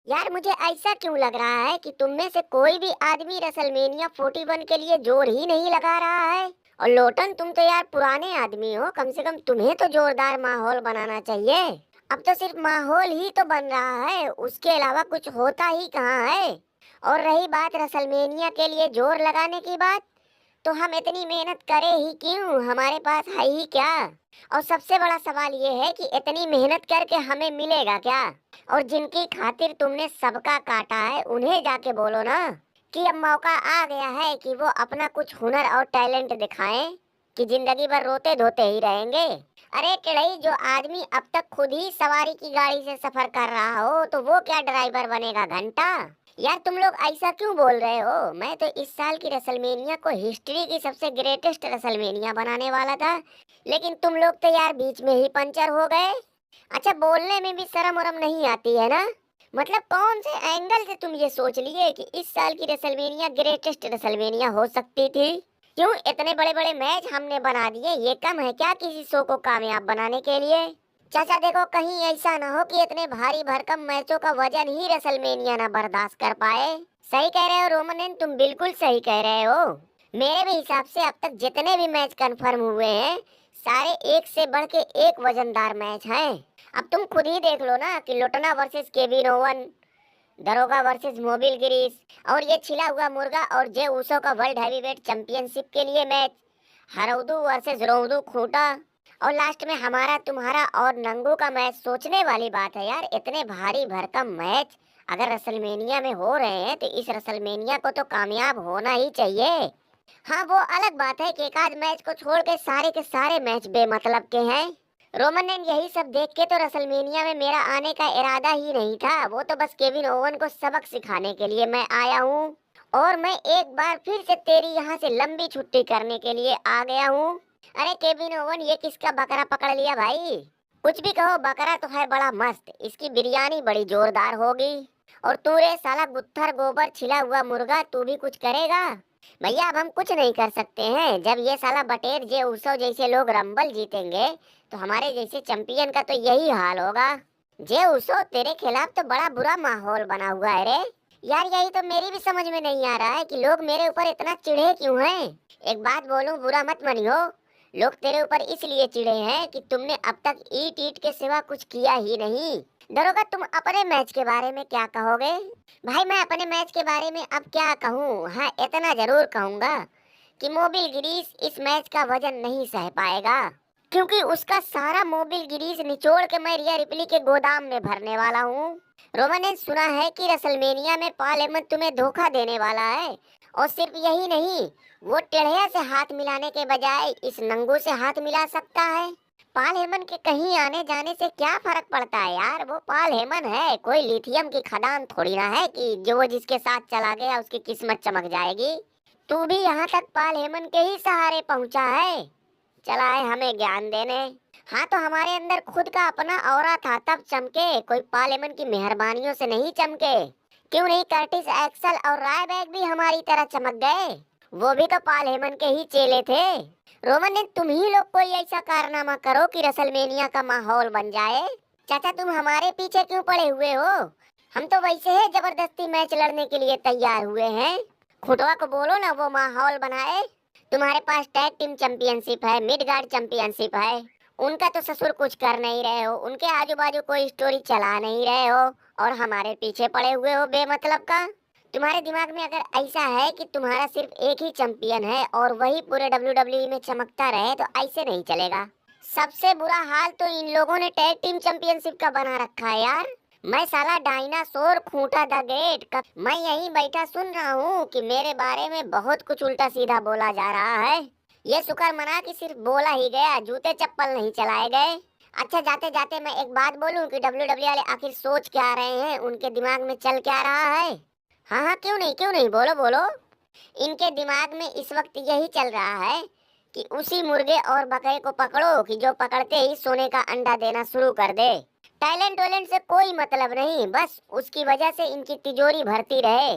यार मुझे ऐसा क्यों लग रहा है कि तुम में से कोई भी आदमी रेसलमेनिया 41 के लिए जोर ही नहीं लगा रहा है। और लोटन, तुम तो यार पुराने आदमी हो, कम से कम तुम्हें तो जोरदार माहौल बनाना चाहिए। अब तो सिर्फ माहौल ही तो बन रहा है, उसके अलावा कुछ होता ही कहाँ है। और रही बात रेसलमेनिया के लिए जोर लगाने की बात, तो हम इतनी मेहनत करें ही क्यों, हमारे पास है ही क्या। और सबसे बड़ा सवाल ये है कि इतनी मेहनत करके हमें मिलेगा क्या। और जिनकी खातिर तुमने सबका काटा है उन्हें जाके बोलो ना कि अब मौका आ गया है कि वो अपना कुछ हुनर और टैलेंट दिखाएं, कि जिंदगी भर रोते धोते ही रहेंगे। अरे टिड़ई, जो आदमी अब तक खुद ही सवारी की गाड़ी से सफर कर रहा हो तो वो क्या ड्राइवर बनेगा घंटा। यार तुम लोग ऐसा क्यों बोल रहे हो। मैं तो इस साल की रेसलमेनिया को हिस्ट्री की सबसे ग्रेटेस्ट रेसलमेनिया बनाने वाला था, लेकिन तुम लोग तो यार बीच में ही पंचर हो गए। अच्छा, बोलने में भी शर्म वरम नहीं आती है ना। मतलब कौन से एंगल से तुम ये सोच लिए कि इस साल की रेसलमेनिया ग्रेटेस्ट रेसलमेनिया हो सकती थी। क्यों इतने बड़े बड़े मैच हमने बना दिए, ये कम है क्या किसी शो को कामयाब बनाने के लिए। चाचा देखो, कहीं ऐसा ना हो कि इतने भारी भरकम मैचों का वजन ही रेसलमेनिया ना बर्दाश्त कर पाए। सही कह रहे हो रोमन, तुम बिल्कुल सही कह रहे हो। मेरे भी हिसाब से अब तक जितने भी मैच कंफर्म हुए हैं, सारे एक से बढ़ के एक वजनदार मैच हैं। अब तुम खुद ही देख लो ना कि लोटना वर्सेस केविन ओवन, दरोगा वर्सेस मोबिल गिरीश, और ये छिला हुआ मुर्गा और जे ऊसो का वर्ल्ड हैवीवेट चैंपियनशिप के लिए मैच, हरौदू वर्सेस रौदू खूंटा, और लास्ट में हमारा तुम्हारा और नंगू का मैच। सोचने वाली बात है यार, इतने भारी भरकम मैच अगर रेसलमेनिया में हो रहे हैं तो इस रेसलमेनिया को तो कामयाब होना ही चाहिए। हाँ, वो अलग बात है कि एक आध मैच को छोड़ के सारे मैच बेमतलब के हैं। रोमन ने यही सब देख के तो रेसलमेनिया में मेरा आने का इरादा ही नहीं था, वो तो बस केविन ओवन को सबक सिखाने के लिए मैं आया हूँ। और मैं एक बार फिर से तेरी यहाँ से लंबी छुट्टी करने के लिए आ गया हूँ। अरे केविन ओवन, ये किसका बकरा पकड़ लिया भाई। कुछ भी कहो, बकरा तो है बड़ा मस्त, इसकी बिरयानी बड़ी जोरदार होगी। और तू रे साला गुत्थर गोबर छिला हुआ मुर्गा, तू भी कुछ करेगा। भैया अब हम कुछ नहीं कर सकते हैं, जब ये साला बटेर जे उसो जैसे लोग रंबल जीतेंगे तो हमारे जैसे चैंपियन का तो यही हाल होगा। जे उसो, तेरे खिलाफ तो बड़ा बुरा माहौल बना हुआ है रे। यार यही तो मेरी भी समझ में नहीं आ रहा है कि लोग मेरे ऊपर इतना चिढ़े क्यों हैं। एक बात बोलूं, बुरा मत मानियो, लोग तेरे ऊपर इसलिए चिढ़े हैं कि तुमने अब तक ईट ईट के सिवा कुछ किया ही नहीं। दरोगा, तुम अपने मैच के बारे में क्या कहोगे। भाई मैं अपने मैच के बारे में अब क्या कहूँ, हाँ इतना जरूर कहूंगा कि मोबिल गिरीश इस मैच का वजन नहीं सह पाएगा, क्योंकि उसका सारा मोबिल गिरीश निचोड़ के मैं रिया रिप्ली के गोदाम में भरने वाला हूँ। रोमन ने सुना है कि रेसलमेनिया में पॉल हेमन तुम्हें धोखा देने वाला है, और सिर्फ यही नहीं, वो टेढ़िया से हाथ मिलाने के बजाय इस नंगू से हाथ मिला सकता है। पॉल हेमन के कहीं आने जाने से क्या फर्क पड़ता है यार, वो पॉल हेमन है, कोई लिथियम की खदान थोड़ी ना है कि जो वो जिसके साथ चला गया उसकी किस्मत चमक जाएगी। तू भी यहाँ तक पॉल हेमन के ही सहारे पहुँचा है, चला है हमें ज्ञान देने। हाँ तो हमारे अंदर खुद का अपना औरा था तब चमके, कोई पॉल हेमन की मेहरबानियों से नहीं चमके। क्यों नहीं, कर्टिस एक्सल और रायबैक भी हमारी तरह चमक गए, वो भी तो पॉल हेमन के ही चेले थे। रोमन ने तुम ही लोग कोई ऐसा कारनामा करो कि रेसलमेनिया का माहौल बन जाए। चाचा तुम हमारे पीछे क्यों पड़े हुए हो, हम तो वैसे ही जबरदस्ती मैच लड़ने के लिए तैयार हुए हैं। खुटवा को बोलो ना वो माहौल बनाए। तुम्हारे पास टैग टीम चैंपियनशिप है, मिड गार्ड चैंपियनशिप है, उनका तो ससुर कुछ कर नहीं रहे हो, उनके आजू बाजू कोई स्टोरी चला नहीं रहे हो, और हमारे पीछे पड़े हुए हो बेमतलब का। तुम्हारे दिमाग में अगर ऐसा है कि तुम्हारा सिर्फ एक ही चैंपियन है और वही पूरे डब्ल्यूडब्ल्यूई में चमकता रहे तो ऐसे नहीं चलेगा। सबसे बुरा हाल तो इन लोगों ने टैग टीम चैंपियनशिप का बना रखा है यार। मैं साला डायनासोर खूंटा द ग्रेट का मैं यहीं बैठा सुन रहा हूँ कि मेरे बारे में बहुत कुछ उल्टा सीधा बोला जा रहा है। ये शुक्र मना कि सिर्फ बोला ही गया, जूते चप्पल नहीं चलाए गए। अच्छा जाते जाते मैं एक बात बोलूं कि डब्ल्यूडब्ल्यू वाले आखिर सोच क्या रहे हैं, उनके दिमाग में चल क्या रहा है। हाँ हाँ, क्यों नहीं, बोलो बोलो। इनके दिमाग में इस वक्त यही चल रहा है कि उसी मुर्गे और बकरे को पकड़ो कि जो पकड़ते ही सोने का अंडा देना शुरू कर दे। टैलेंट वैलेंट से कोई मतलब नहीं, बस उसकी वजह से इनकी तिजोरी भरती रहे।